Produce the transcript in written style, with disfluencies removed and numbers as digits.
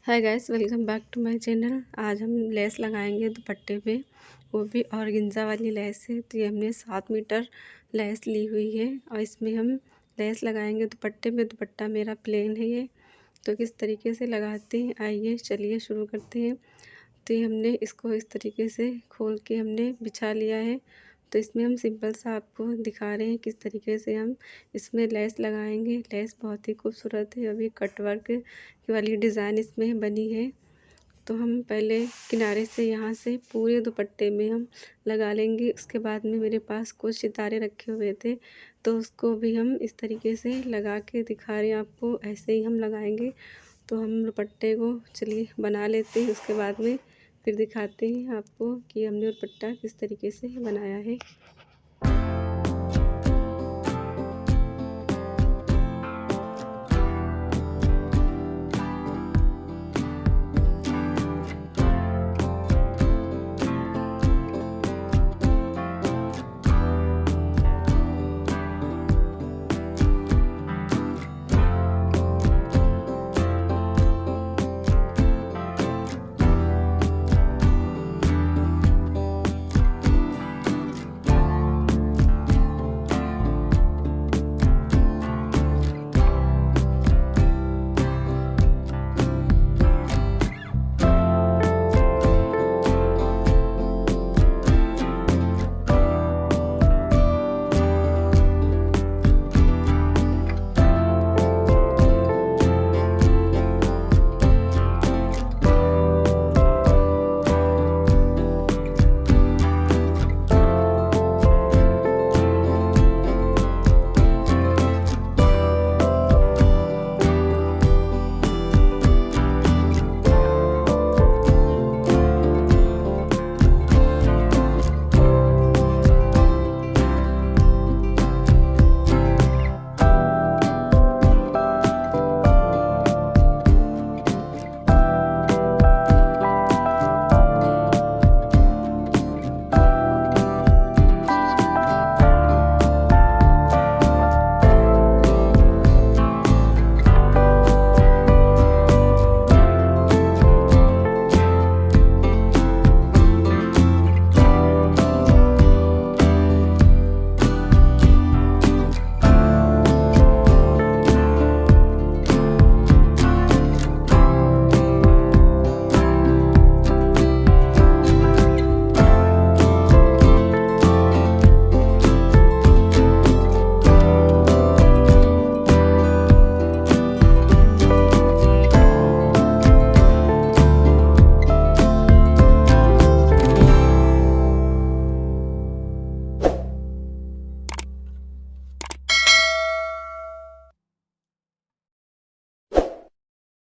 Hi guys, welcome back to my channel. आज हम less लगाएंगे दुपट्टे पे, वो भी ऑर्गेन्जा वाली लेस है। तो ये हमने 7 मीटर लेस ली हुई है और इसमें हम लेस लगाएंगे दुपट्टे पे। दुपट्टा मेरा प्लेन है ये। तो किस तरीके से लगाते हैं, आइए चलिए शुरू करते हैं। तो ये हमने इसको इस तरीके से खोल के हमने बिछा लिया है। तो इसमें हम सिंपल सा आपको दिखा रहे हैं किस तरीके से हम इसमें लेस लगाएंगे। लेस बहुत ही खूबसूरत है, अभी कट वर्क वाली डिज़ाइन इसमें बनी है। तो हम पहले किनारे से यहाँ से पूरे दुपट्टे में हम लगा लेंगे। उसके बाद में मेरे पास कुछ सितारे रखे हुए थे, तो उसको भी हम इस तरीके से लगा के दिखा रहे हैं आपको। ऐसे ही हम लगाएंगे। तो हम दुपट्टे को चलिए बना लेते हैं, उसके बाद में फिर दिखाते हैं आपको कि हमने दुपट्टा किस तरीके से बनाया है।